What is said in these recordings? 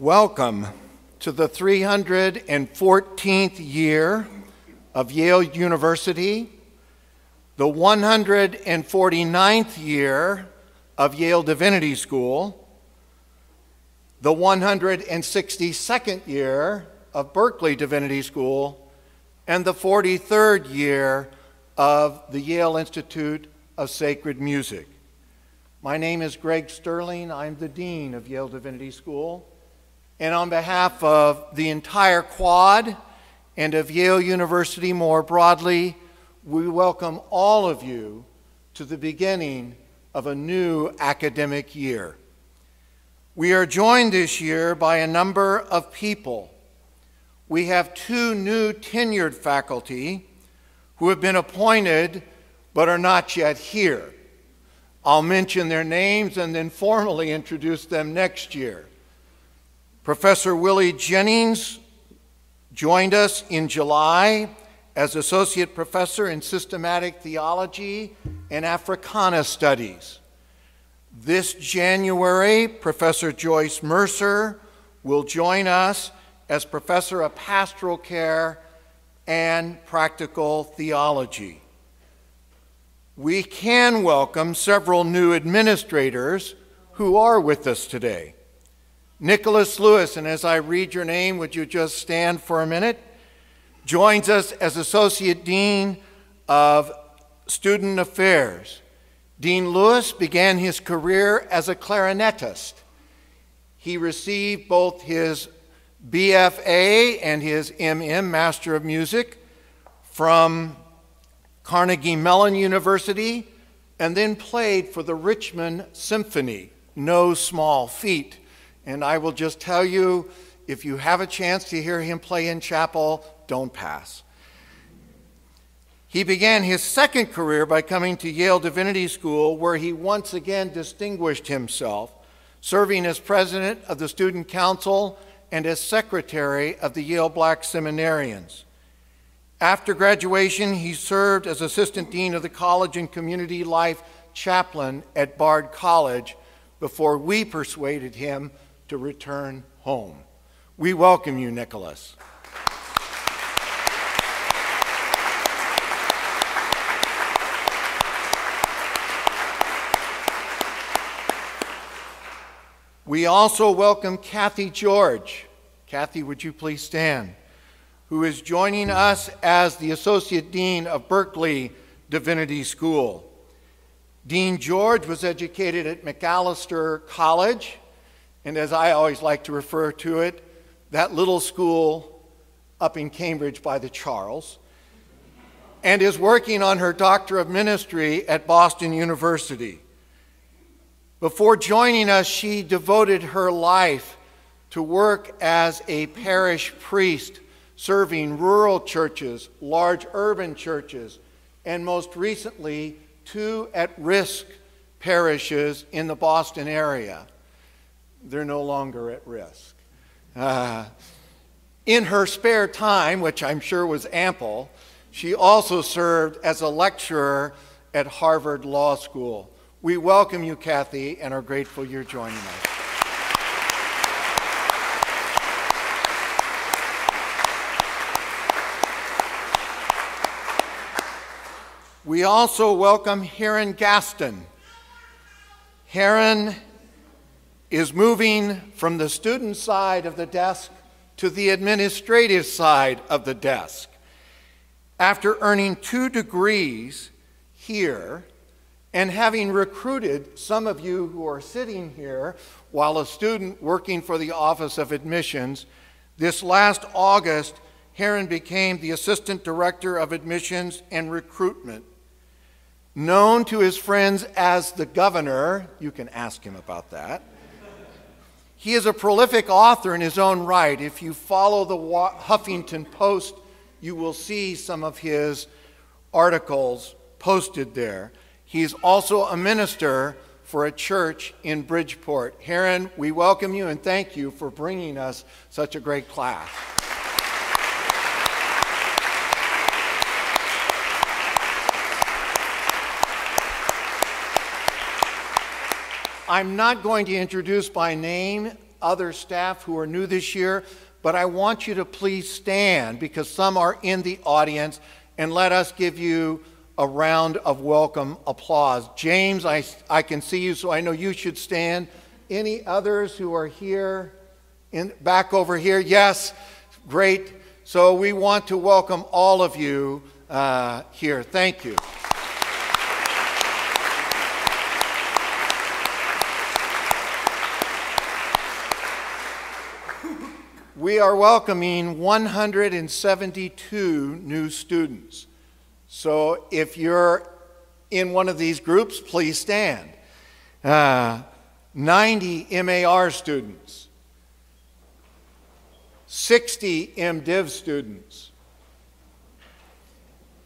Welcome to the 314th year of Yale University, the 149th year of Yale Divinity School, the 162nd year of Berkeley Divinity School, and the 43rd year of the Yale Institute of Sacred Music. My name is Greg Sterling. I'm the Dean of Yale Divinity School. And on behalf of the entire Quad and of Yale University more broadly, we welcome all of you to the beginning of a new academic year. We are joined this year by a number of people. We have two new tenured faculty who have been appointed but are not yet here. I'll mention their names and then formally introduce them next year. Professor Willie Jennings joined us in July as Associate Professor in Systematic Theology and Africana Studies. This January, Professor Joyce Mercer will join us as Professor of Pastoral Care and Practical Theology. We can welcome several new administrators who are with us today. Nicholas Lewis, and as I read your name, would you just stand for a minute, joins us as Associate Dean of Student Affairs. Dean Lewis began his career as a clarinetist. He received both his BFA and his MM, Master of Music, from Carnegie Mellon University, and then played for the Richmond Symphony, no small feat. And I will just tell you, if you have a chance to hear him play in chapel, don't pass. He began his second career by coming to Yale Divinity School, where he once again distinguished himself, serving as president of the Student Council and as secretary of the Yale Black Seminarians. After graduation, he served as assistant dean of the College and Community Life chaplain at Bard College before we persuaded him to return home. We welcome you, Nicholas. We also welcome Kathy George. Kathy, would you please stand? Who is joining us as the Associate Dean of Berkeley Divinity School. Dean George was educated at Macalester College, and as I always like to refer to it, that little school up in Cambridge by the Charles, and is working on her Doctor of Ministry at Boston University. Before joining us, she devoted her life to work as a parish priest, serving rural churches, large urban churches, and most recently, 2 at-risk parishes in the Boston area. They're no longer at risk. In her spare time, which I'm sure was ample, she also served as a lecturer at Harvard Law School. We welcome you, Kathy, and are grateful you're joining us. We also welcome Heron Gaston. Heron is moving from the student side of the desk to the administrative side of the desk. After earning 2 degrees here and having recruited some of you who are sitting here while a student working for the Office of Admissions, this last August, Heron became the Assistant Director of Admissions and Recruitment. Known to his friends as the Governor, you can ask him about that. He is a prolific author in his own right. If you follow the Huffington Post, you will see some of his articles posted there. He's also a minister for a church in Bridgeport. Heron, we welcome you and thank you for bringing us such a great class. I'm not going to introduce by name other staff who are new this year, but I want you to please stand because some are in the audience, and let us give you a round of welcome applause. James, I can see you, so I know you should stand. Any others who are here, back over here? Yes, great. So we want to welcome all of you here. Thank you. We are welcoming 172 new students. So if you're in one of these groups, please stand. 90 MAR students, 60 MDiv students,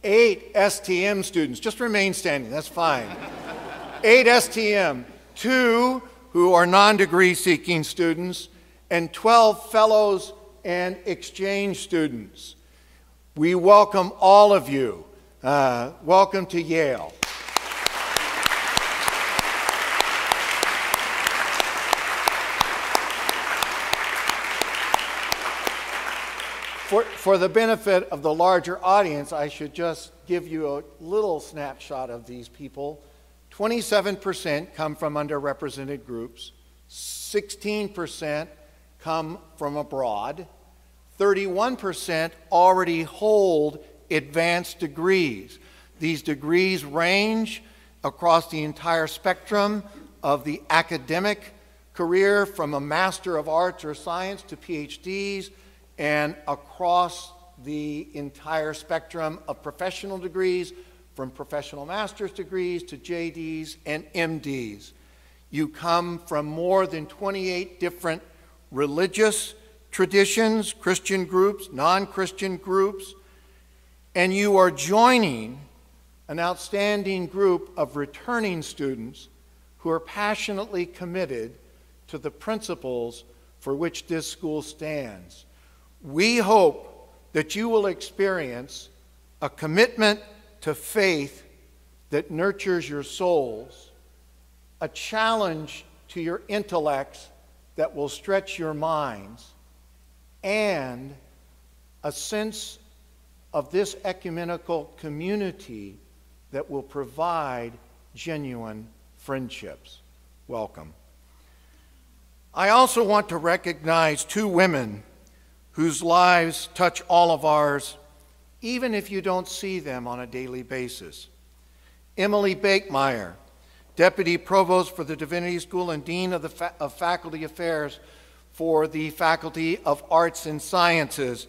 8 STM students. Just remain standing, that's fine. 8 STM, 2 who are non-degree seeking students, and 12 fellows and exchange students. We welcome all of you. Welcome to Yale. For the benefit of the larger audience, I should just give you a little snapshot of these people. 27% come from underrepresented groups, 16% come from abroad, 31% already hold advanced degrees. These degrees range across the entire spectrum of the academic career, from a Master of Arts or Science to PhDs, and across the entire spectrum of professional degrees, from professional master's degrees to JDs and MDs. You come from more than 28 different religious traditions, Christian groups, non-Christian groups, and you are joining an outstanding group of returning students who are passionately committed to the principles for which this school stands. We hope that you will experience a commitment to faith that nurtures your souls, a challenge to your intellects that will stretch your minds, and a sense of this ecumenical community that will provide genuine friendships. Welcome. I also want to recognize 2 women whose lives touch all of ours, even if you don't see them on a daily basis. Emily Bakemeyer, Deputy Provost for the Divinity School and Dean of Faculty Affairs for the Faculty of Arts and Sciences,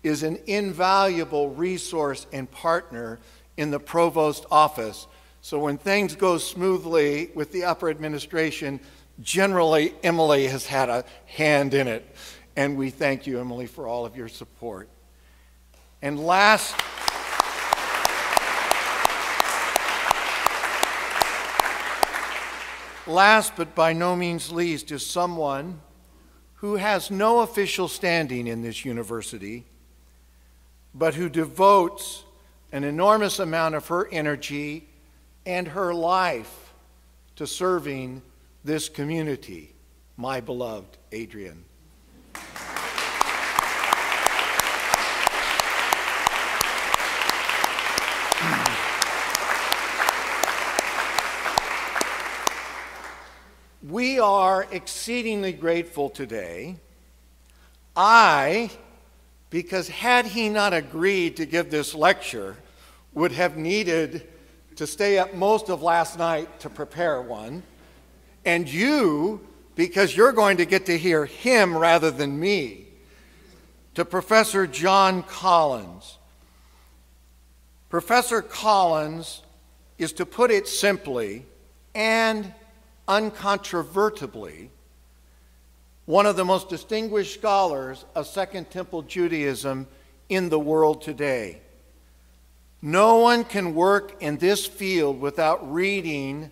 is an invaluable resource and partner in the Provost office. So when things go smoothly with the upper administration, generally Emily has had a hand in it. And we thank you, Emily, for all of your support. And last but by no means least is someone who has no official standing in this university, but who devotes an enormous amount of her energy and her life to serving this community, my beloved Adrian. We are exceedingly grateful today. Because had he not agreed to give this lecture, would have needed to stay up most of last night to prepare one. And you, because you're going to get to hear him rather than me, to Professor John Collins. Professor Collins is, to put it simply and uncontrovertibly, one of the most distinguished scholars of Second Temple Judaism in the world today. No one can work in this field without reading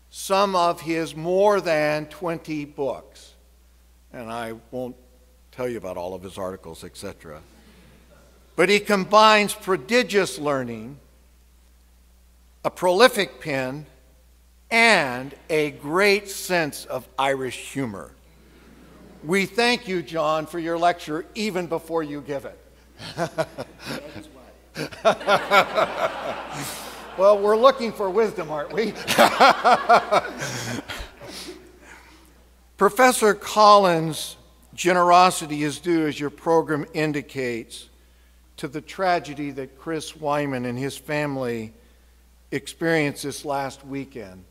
some of his more than 20 books. And I won't tell you about all of his articles, etc. But he combines prodigious learning, a prolific pen, and a great sense of Irish humor. We thank you, John, for your lecture even before you give it. Well, we're looking for wisdom, aren't we? Professor Collins' generosity is due, as your program indicates, to the tragedy that Chris Wyman and his family experienced this last weekend.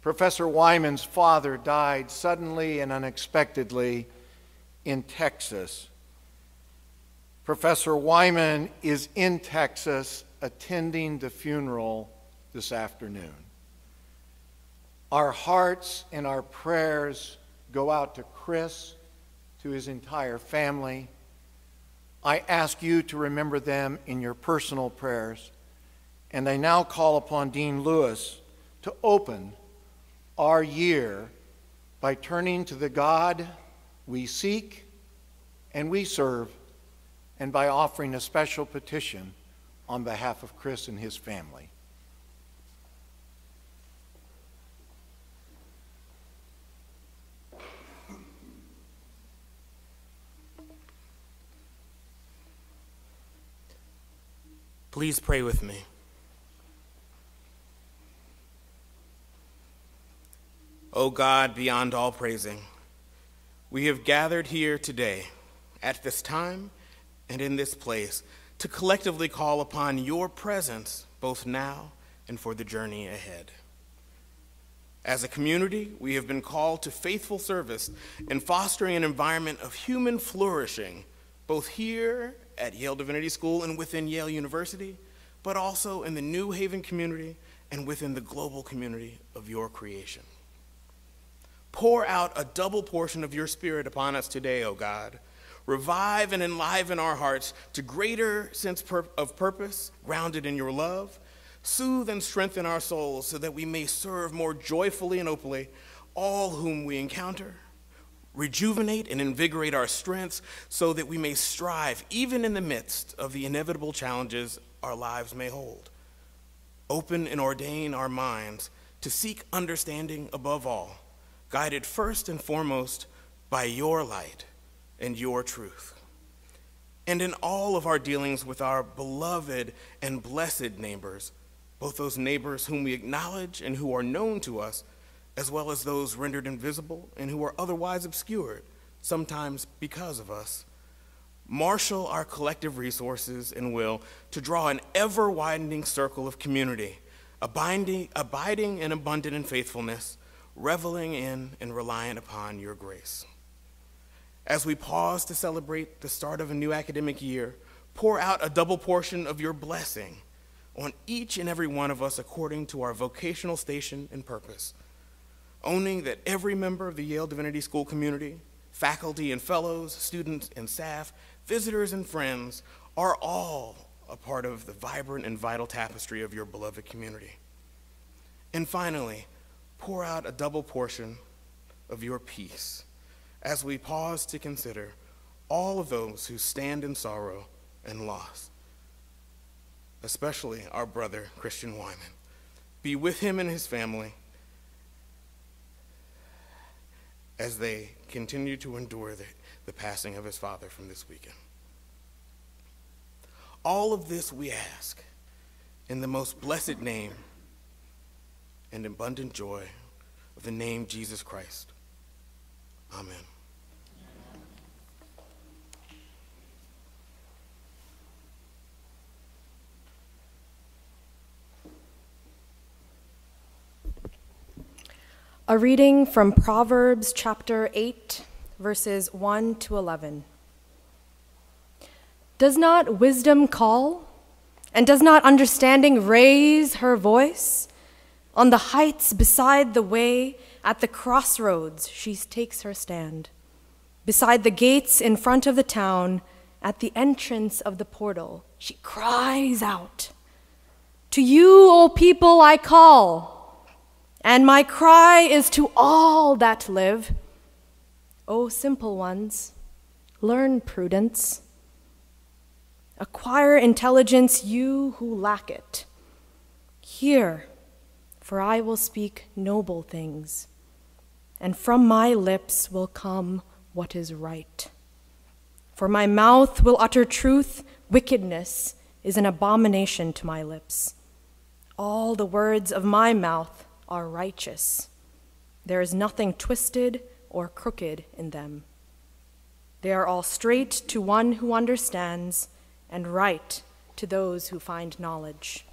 Professor Wyman's father died suddenly and unexpectedly in Texas. Professor Wyman is in Texas attending the funeral this afternoon. Our hearts and our prayers go out to Chris, to his entire family. I ask you to remember them in your personal prayers. And I now call upon Dean Lewis to open our year by turning to the God we seek and we serve, and by offering a special petition on behalf of Chris and his family. Please pray with me. O God, beyond all praising, we have gathered here today, at this time and in this place, to collectively call upon your presence, both now and for the journey ahead. As a community, we have been called to faithful service in fostering an environment of human flourishing, both here at Yale Divinity School and within Yale University, but also in the New Haven community and within the global community of your creation. Pour out a double portion of your Spirit upon us today, O God. Revive and enliven our hearts to greater sense of purpose, grounded in your love. Soothe and strengthen our souls so that we may serve more joyfully and openly all whom we encounter. Rejuvenate and invigorate our strengths so that we may strive even in the midst of the inevitable challenges our lives may hold. Open and ordain our minds to seek understanding above all, guided first and foremost by your light and your truth. And in all of our dealings with our beloved and blessed neighbors, both those neighbors whom we acknowledge and who are known to us, as well as those rendered invisible and who are otherwise obscured, sometimes because of us, marshal our collective resources and will to draw an ever-widening circle of community, abiding and abundant in faithfulness, reveling in and reliant upon your grace. As we pause to celebrate the start of a new academic year, pour out a double portion of your blessing on each and every one of us according to our vocational station and purpose, owning that every member of the Yale Divinity School community, faculty and fellows, students and staff, visitors and friends, are all a part of the vibrant and vital tapestry of your beloved community. And finally, pour out a double portion of your peace as we pause to consider all of those who stand in sorrow and loss, especially our brother, Christian Wyman. Be with him and his family as they continue to endure the passing of his father from this weekend. All of this we ask in the most blessed name and abundant joy of the name Jesus Christ. Amen. A reading from Proverbs chapter 8, verses 1 to 11. Does not wisdom call, and does not understanding raise her voice? On the heights beside the way, at the crossroads she takes her stand. Beside the gates in front of the town, at the entrance of the portal, she cries out, "To you, O people, I call, and my cry is to all that live. O simple ones, learn prudence. Acquire intelligence, you who lack it. Hear, for I will speak noble things. and from my lips will come what is right. For my mouth will utter truth, wickedness is an abomination to my lips. All the words of my mouth are righteous. There is nothing twisted or crooked in them. They are all straight to one who understands, and right to those who find knowledge.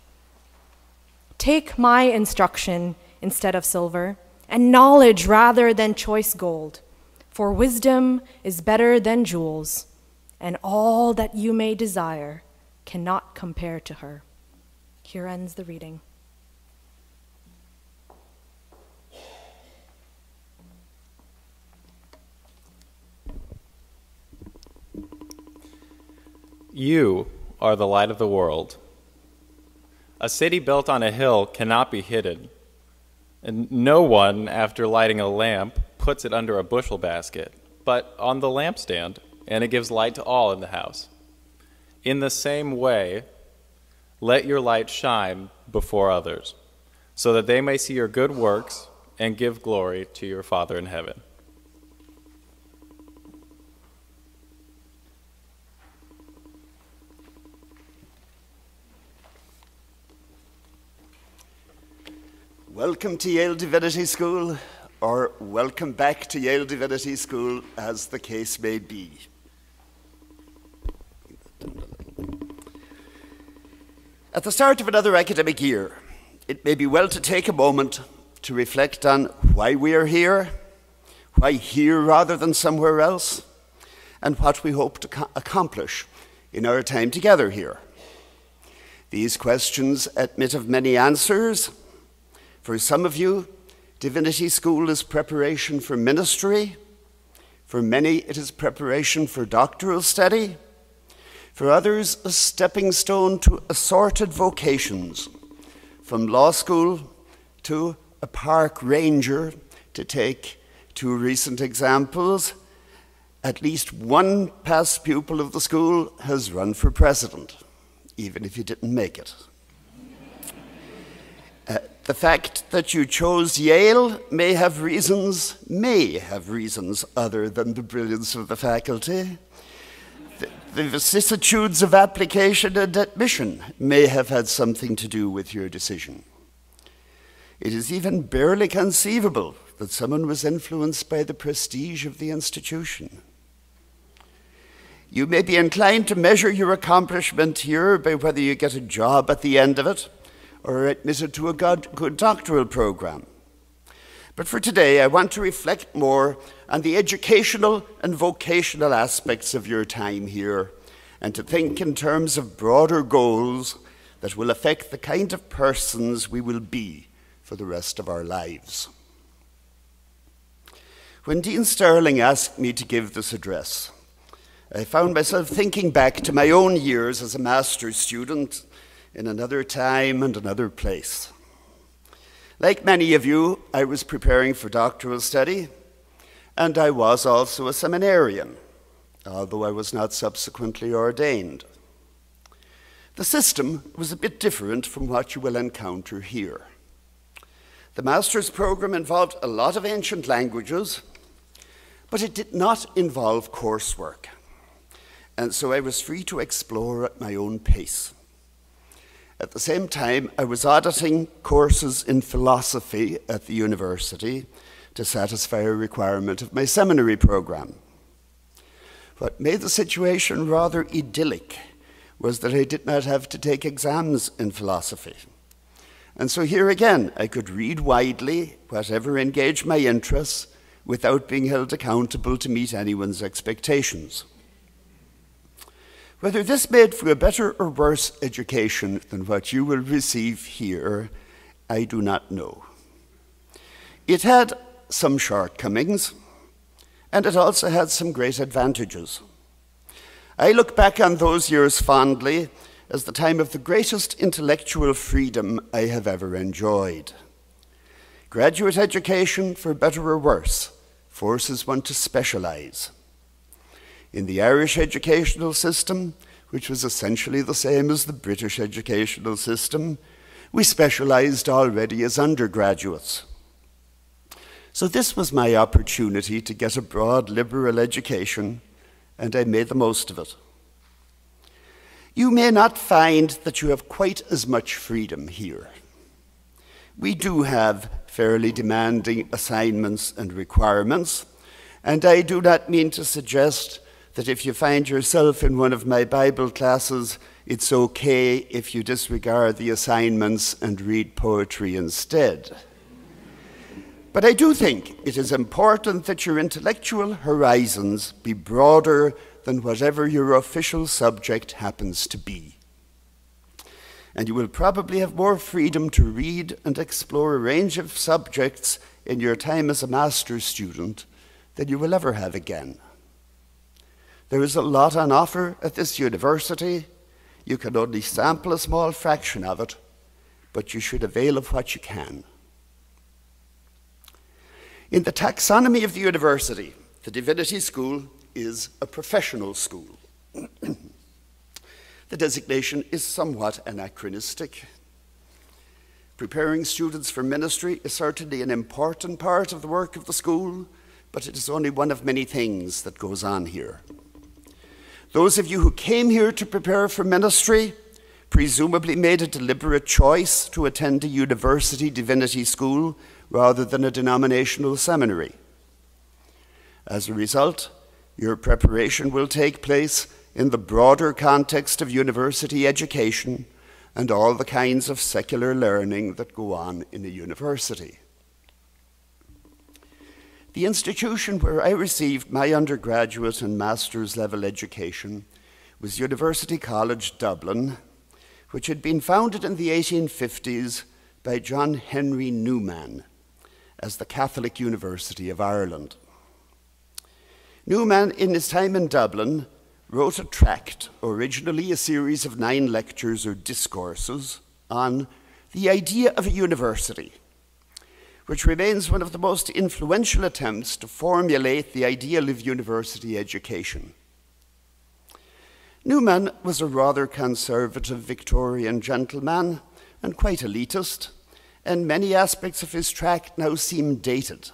Take my instruction instead of silver, and knowledge rather than choice gold, for wisdom is better than jewels, and all that you may desire cannot compare to her. Here ends the reading. You are the light of the world. A city built on a hill cannot be hidden, and no one, after lighting a lamp, puts it under a bushel basket, but on the lampstand, and it gives light to all in the house. In the same way, let your light shine before others, so that they may see your good works and give glory to your Father in heaven. Welcome to Yale Divinity School, or welcome back to Yale Divinity School, as the case may be. At the start of another academic year, it may be well to take a moment to reflect on why we are here, why here rather than somewhere else, and what we hope to accomplish in our time together here. These questions admit of many answers. For some of you, Divinity School is preparation for ministry. For many, it is preparation for doctoral study. For others, a stepping stone to assorted vocations, from law school to a park ranger, to take two recent examples. At least one past pupil of the school has run for president, even if you didn't make it. The fact that you chose Yale may have reasons other than the brilliance of the faculty. The vicissitudes of application and admission may have had something to do with your decision. It is even barely conceivable that someone was influenced by the prestige of the institution. You may be inclined to measure your accomplishment here by whether you get a job at the end of it, or are admitted to a good doctoral program. But for today, I want to reflect more on the educational and vocational aspects of your time here, and to think in terms of broader goals that will affect the kind of persons we will be for the rest of our lives. When Dean Sterling asked me to give this address, I found myself thinking back to my own years as a master's student in another time and another place. Like many of you, I was preparing for doctoral study, and I was also a seminarian, although I was not subsequently ordained. The system was a bit different from what you will encounter here. The master's program involved a lot of ancient languages, but it did not involve coursework, and so I was free to explore at my own pace. At the same time, I was auditing courses in philosophy at the university to satisfy a requirement of my seminary program. What made the situation rather idyllic was that I did not have to take exams in philosophy. And so here again, I could read widely, whatever engaged my interests, without being held accountable to meet anyone's expectations. Whether this made for a better or worse education than what you will receive here, I do not know. It had some shortcomings, and it also had some great advantages. I look back on those years fondly as the time of the greatest intellectual freedom I have ever enjoyed. Graduate education, for better or worse, forces one to specialize. In the Irish educational system, which was essentially the same as the British educational system, we specialized already as undergraduates. So this was my opportunity to get a broad liberal education, and I made the most of it. You may not find that you have quite as much freedom here. We do have fairly demanding assignments and requirements, and I do not mean to suggest that if you find yourself in one of my Bible classes, it's okay if you disregard the assignments and read poetry instead. But I do think it is important that your intellectual horizons be broader than whatever your official subject happens to be. And you will probably have more freedom to read and explore a range of subjects in your time as a master's student than you will ever have again. There is a lot on offer at this university. You can only sample a small fraction of it, but you should avail of what you can. In the taxonomy of the university, the Divinity School is a professional school. The designation is somewhat anachronistic. Preparing students for ministry is certainly an important part of the work of the school, but it is only one of many things that goes on here. Those of you who came here to prepare for ministry presumably made a deliberate choice to attend a university divinity school rather than a denominational seminary. As a result, your preparation will take place in the broader context of university education and all the kinds of secular learning that go on in a university. The institution where I received my undergraduate and master's level education was University College Dublin, which had been founded in the 1850s by John Henry Newman as the Catholic University of Ireland. Newman, in his time in Dublin, wrote a tract, originally a series of 9 lectures or discourses, on the idea of a university, which remains one of the most influential attempts to formulate the ideal of university education. Newman was a rather conservative Victorian gentleman and quite elitist, and many aspects of his tract now seem dated.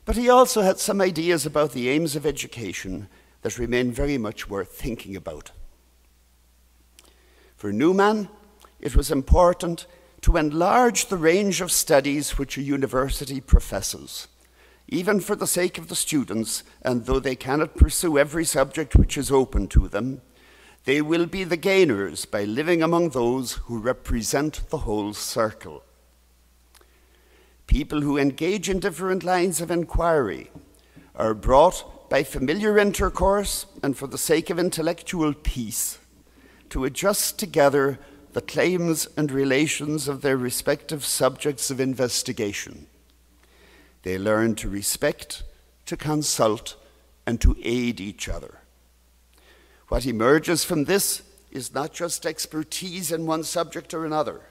But he also had some ideas about the aims of education that remain very much worth thinking about. For Newman, it was important to enlarge the range of studies which a university professes, even for the sake of the students, and though they cannot pursue every subject which is open to them, they will be the gainers by living among those who represent the whole circle. People who engage in different lines of inquiry are brought by familiar intercourse and for the sake of intellectual peace to adjust together the claims and relations of their respective subjects of investigation. They learn to respect, to consult, and to aid each other. What emerges from this is not just expertise in one subject or another,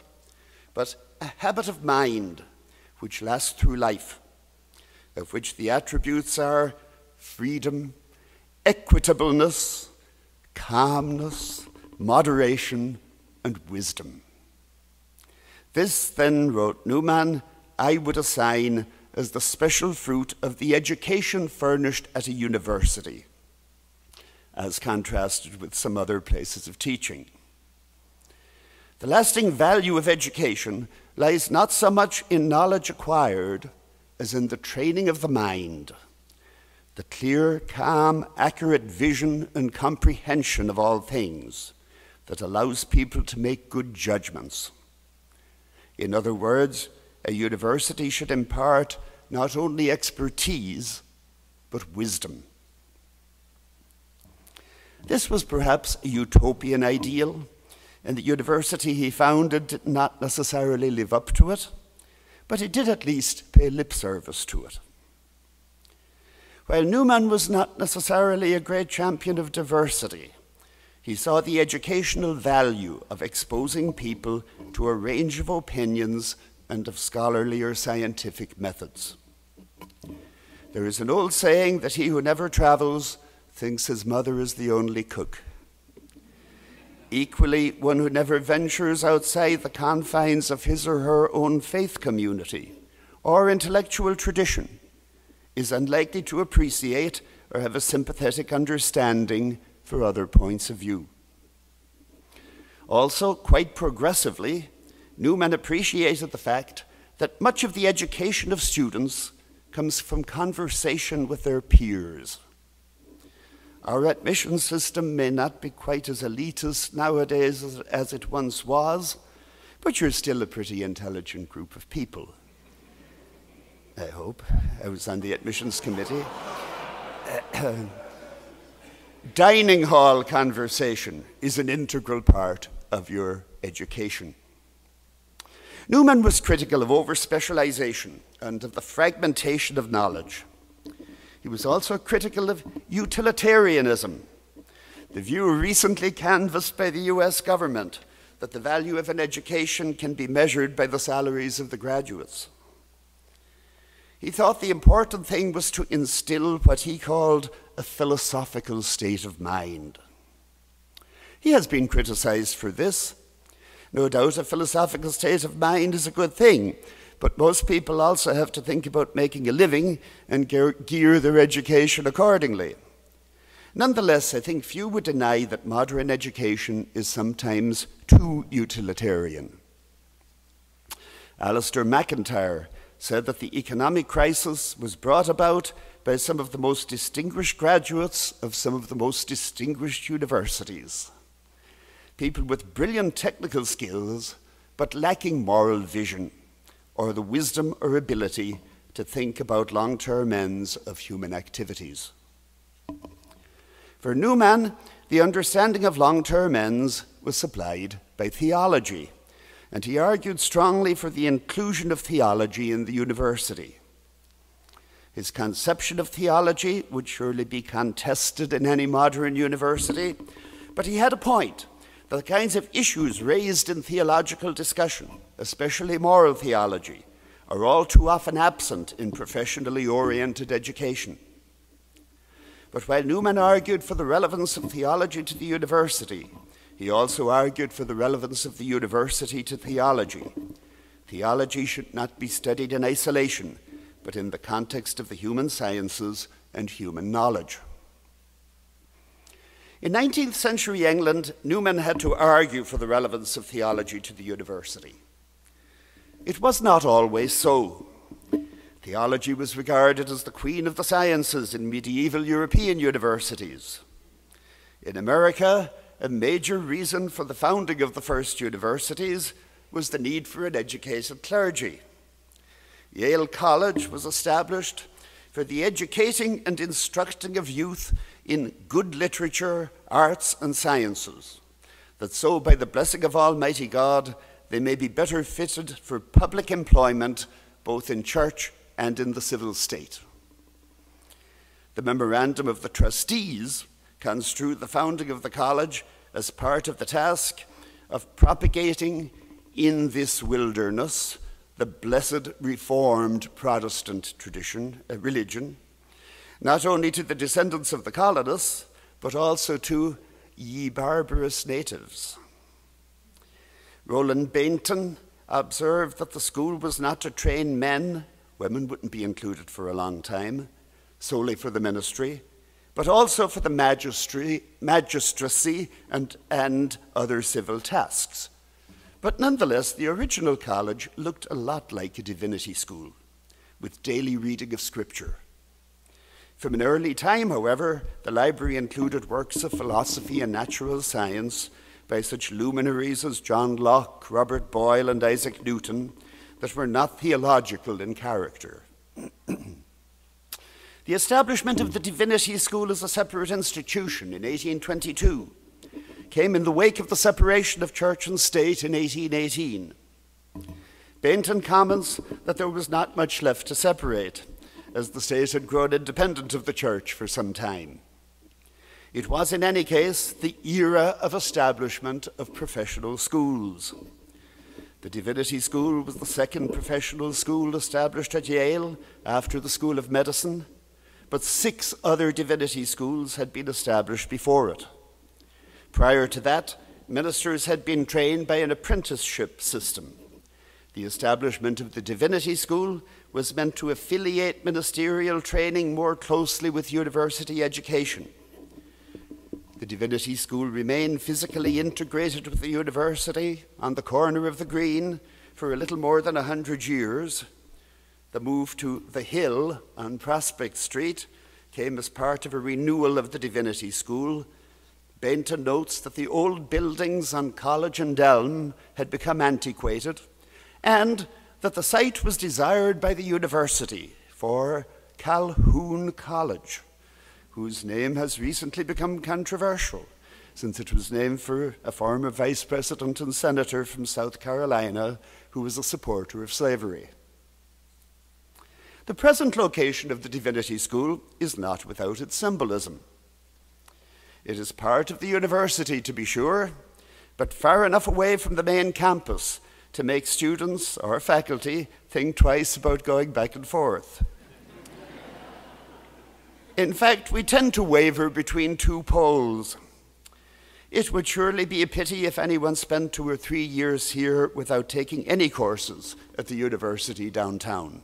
but a habit of mind which lasts through life, of which the attributes are freedom, equitableness, calmness, moderation, and wisdom. This, then, wrote Newman, I would assign as the special fruit of the education furnished at a university, as contrasted with some other places of teaching. The lasting value of education lies not so much in knowledge acquired as in the training of the mind, the clear, calm, accurate vision and comprehension of all things that allows people to make good judgments. In other words, a university should impart not only expertise, but wisdom. This was perhaps a utopian ideal, and the university he founded did not necessarily live up to it, but it did at least pay lip service to it. While Newman was not necessarily a great champion of diversity, he saw the educational value of exposing people to a range of opinions and of scholarly or scientific methods. There is an old saying that he who never travels thinks his mother is the only cook. Equally, one who never ventures outside the confines of his or her own faith community or intellectual tradition is unlikely to appreciate or have a sympathetic understanding for other points of view. Also, quite progressively, Newman appreciated the fact that much of the education of students comes from conversation with their peers. Our admission system may not be quite as elitist nowadays as it once was, but you're still a pretty intelligent group of people. I hope. I was on the admissions committee. Dining hall conversation is an integral part of your education. Newman was critical of over-specialization and of the fragmentation of knowledge. He was also critical of utilitarianism, the view recently canvassed by the US government that the value of an education can be measured by the salaries of the graduates. He thought the important thing was to instill what he called a philosophical state of mind. He has been criticized for this. No doubt a philosophical state of mind is a good thing, but most people also have to think about making a living and gear their education accordingly. Nonetheless, I think few would deny that modern education is sometimes too utilitarian. Alistair MacIntyre said that the economic crisis was brought about by some of the most distinguished graduates of some of the most distinguished universities. People with brilliant technical skills, but lacking moral vision, or the wisdom or ability to think about long-term ends of human activities. For Newman, the understanding of long-term ends was supplied by theology, and he argued strongly for the inclusion of theology in the university. His conception of theology would surely be contested in any modern university, but he had a point. The kinds of issues raised in theological discussion, especially moral theology, are all too often absent in professionally oriented education. But while Newman argued for the relevance of theology to the university, he also argued for the relevance of the university to theology. Theology should not be studied in isolation, but in the context of the human sciences and human knowledge. In 19th century England, Newman had to argue for the relevance of theology to the university. It was not always so. Theology was regarded as the queen of the sciences in medieval European universities. In America, a major reason for the founding of the first universities was the need for an educated clergy. Yale College was established for the educating and instructing of youth in good literature, arts, and sciences, that so by the blessing of Almighty God, they may be better fitted for public employment, both in church and in the civil state. The memorandum of the trustees construed the founding of the college as part of the task of propagating in this wilderness the blessed Reformed Protestant religion, not only to the descendants of the colonists, but also to ye barbarous natives. Roland Bainton observed that the school was not to train men, women wouldn't be included for a long time, solely for the ministry, but also for the magistracy and other civil tasks. But nonetheless, the original college looked a lot like a divinity school, with daily reading of scripture. From an early time, however, the library included works of philosophy and natural science by such luminaries as John Locke, Robert Boyle, and Isaac Newton that were not theological in character. The establishment of the Divinity School as a separate institution in 1822 came in the wake of the separation of church and state in 1818. Bainton comments that there was not much left to separate, as the state had grown independent of the church for some time. It was, in any case, the era of establishment of professional schools. The Divinity School was the second professional school established at Yale after the School of Medicine, but 6 other divinity schools had been established before it. Prior to that, ministers had been trained by an apprenticeship system. The establishment of the Divinity School was meant to affiliate ministerial training more closely with university education. The Divinity School remained physically integrated with the university on the corner of the Green for a little more than 100 years. The move to the Hill on Prospect Street came as part of a renewal of the Divinity School. Bainton notes that the old buildings on College and Elm had become antiquated, and that the site was desired by the university for Calhoun College, whose name has recently become controversial, since it was named for a former vice president and senator from South Carolina who was a supporter of slavery. The present location of the Divinity School is not without its symbolism. It is part of the university, to be sure, but far enough away from the main campus to make students or faculty think twice about going back and forth. In fact, we tend to waver between two poles. It would surely be a pity if anyone spent 2 or 3 years here without taking any courses at the university downtown.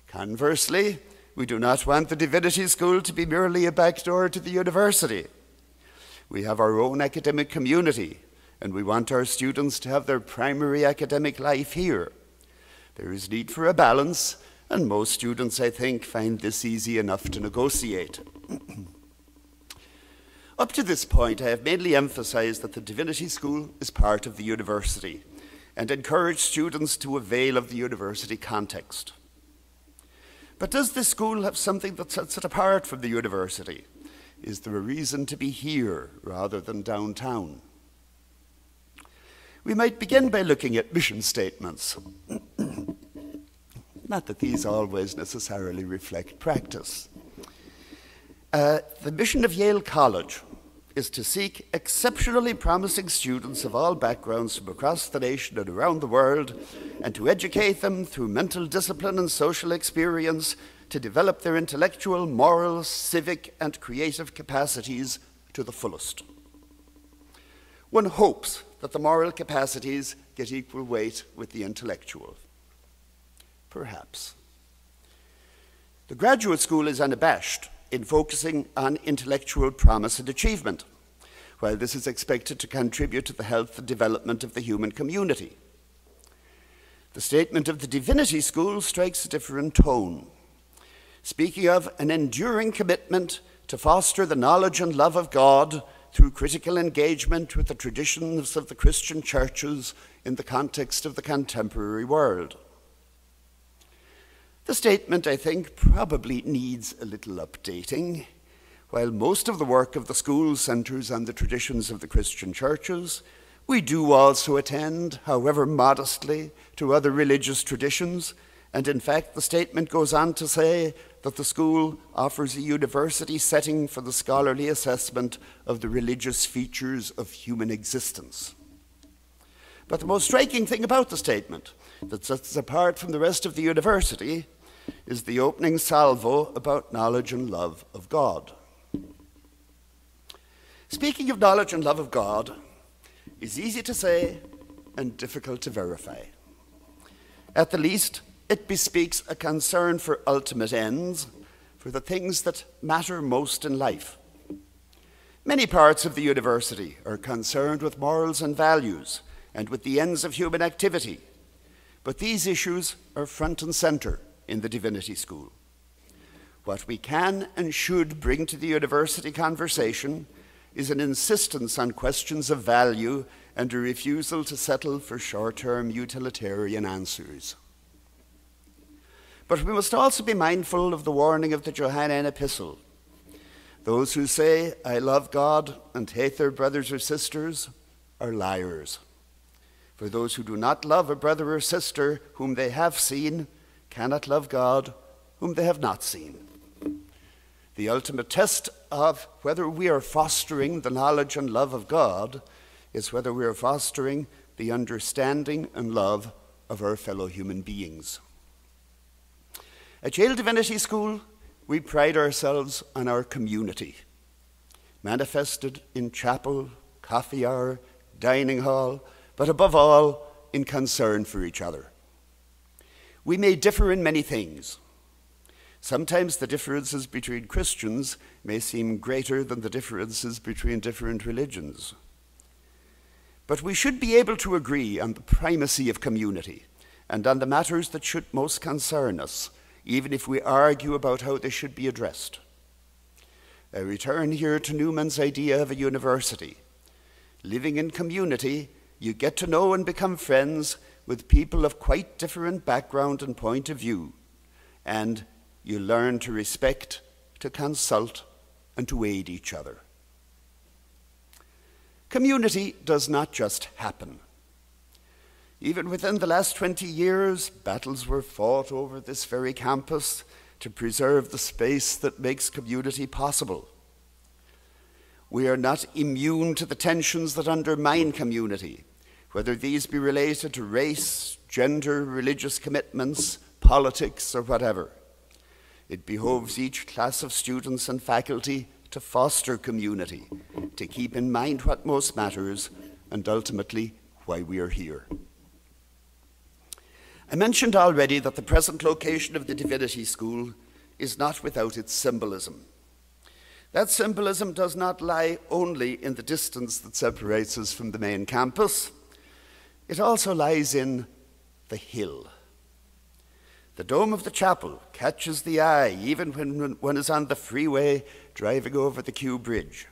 Conversely, we do not want the Divinity School to be merely a backdoor to the university. We have our own academic community, and we want our students to have their primary academic life here. There is need for a balance, and most students, I think, find this easy enough to negotiate. Up to this point, I have mainly emphasized that the Divinity School is part of the university and encouraged students to avail of the university context. But does this school have something that sets it apart from the university? Is there a reason to be here rather than downtown? We might begin by looking at mission statements. Not that these always necessarily reflect practice. The mission of Yale College is to seek exceptionally promising students of all backgrounds from across the nation and around the world, and to educate them through mental discipline and social experience to develop their intellectual, moral, civic, and creative capacities to the fullest. One hopes that the moral capacities get equal weight with the intellectual. Perhaps. The graduate school is unabashed in focusing on intellectual promise and achievement, while this is expected to contribute to the health and development of the human community. The statement of the Divinity School strikes a different tone, speaking of an enduring commitment to foster the knowledge and love of God through critical engagement with the traditions of the Christian churches in the context of the contemporary world. The statement, I think, probably needs a little updating. While most of the work of the school centers on the traditions of the Christian churches, we do also attend, however modestly, to other religious traditions, and in fact the statement goes on to say that the school offers a university setting for the scholarly assessment of the religious features of human existence. But the most striking thing about the statement that sets it apart from the rest of the university is the opening salvo about knowledge and love of God. Speaking of knowledge and love of God is easy to say and difficult to verify. At the least, it bespeaks a concern for ultimate ends, for the things that matter most in life. Many parts of the university are concerned with morals and values and with the ends of human activity, but these issues are front and center in the Divinity School. What we can and should bring to the university conversation is an insistence on questions of value and a refusal to settle for short-term utilitarian answers. But we must also be mindful of the warning of the Johannine epistle. Those who say, "I love God," and hate their brothers or sisters are liars. For those who do not love a brother or sister whom they have seen cannot love God whom they have not seen. The ultimate test of whether we are fostering the knowledge and love of God is whether we are fostering the understanding and love of our fellow human beings. At Yale Divinity School, we pride ourselves on our community, manifested in chapel, coffee hour, dining hall, but above all, in concern for each other. We may differ in many things. Sometimes the differences between Christians may seem greater than the differences between different religions. But we should be able to agree on the primacy of community and on the matters that should most concern us, even if we argue about how they should be addressed. I return here to Newman's idea of a university. Living in community, you get to know and become friends with people of quite different background and point of view, and you learn to respect, to consult, and to aid each other. Community does not just happen. Even within the last 20 years, battles were fought over this very campus to preserve the space that makes community possible. We are not immune to the tensions that undermine community, whether these be related to race, gender, religious commitments, politics, or whatever. It behoves each class of students and faculty to foster community, to keep in mind what most matters, and ultimately why we are here. I mentioned already that the present location of the Divinity School is not without its symbolism. That symbolism does not lie only in the distance that separates us from the main campus. It also lies in the hill. The dome of the chapel catches the eye even when one is on the freeway driving over the Kew Bridge.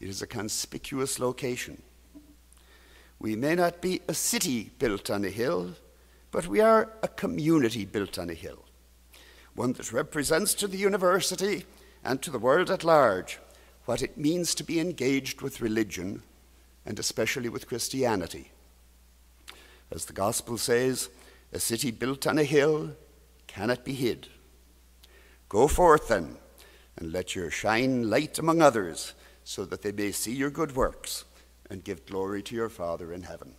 It is a conspicuous location. We may not be a city built on a hill, but we are a community built on a hill, one that represents to the university and to the world at large what it means to be engaged with religion, and especially with Christianity. As the gospel says, a city built on a hill cannot be hid. Go forth then, and let your shine light among others, so that they may see your good works and give glory to your Father in heaven.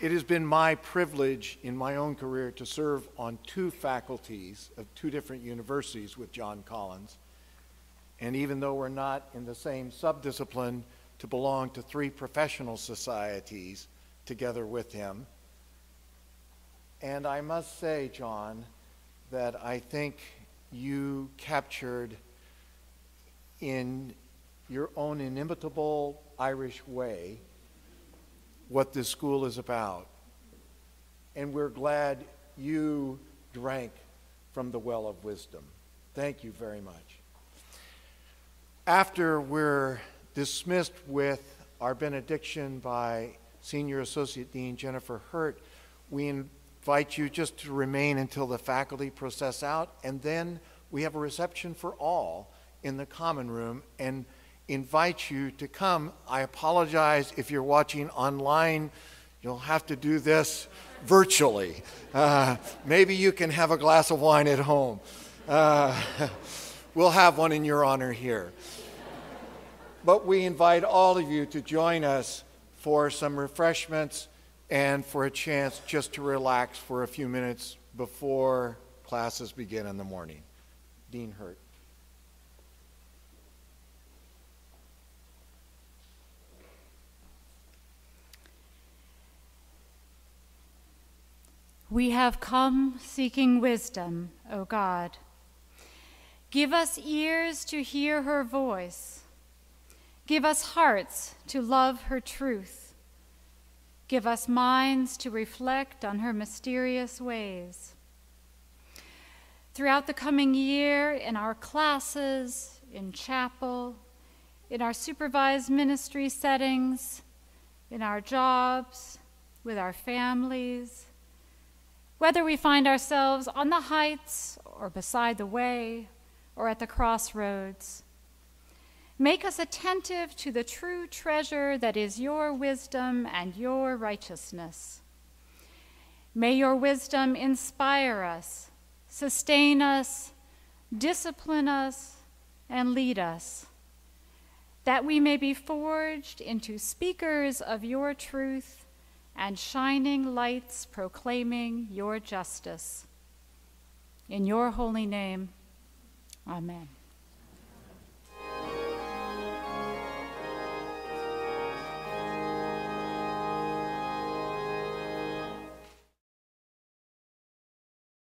It has been my privilege in my own career to serve on two faculties of two different universities with John Collins. And even though we're not in the same subdiscipline, to belong to three professional societies together with him. And I must say, John, that I think you captured in your own inimitable Irish way what this school is about. And we're glad you drank from the well of wisdom. Thank you very much. After we're dismissed with our benediction by Senior Associate Dean Jennifer Hurt, we invite you just to remain until the faculty process out, and then we have a reception for all in the common room, and invite you to come. I apologize if you're watching online. You'll have to do this virtually. Maybe you can have a glass of wine at home. We'll have one in your honor here. But we invite all of you to join us for some refreshments and for a chance just to relax for a few minutes before classes begin in the morning. Dean Hurt. We have come seeking wisdom, O God. Give us ears to hear her voice. Give us hearts to love her truth. Give us minds to reflect on her mysterious ways. Throughout the coming year, in our classes, in chapel, in our supervised ministry settings, in our jobs, with our families, whether we find ourselves on the heights or beside the way or at the crossroads, make us attentive to the true treasure that is your wisdom and your righteousness. May your wisdom inspire us sustain us, discipline us, and lead us, that we may be forged into speakers of your truth and shining lights proclaiming your justice. In your holy name, amen.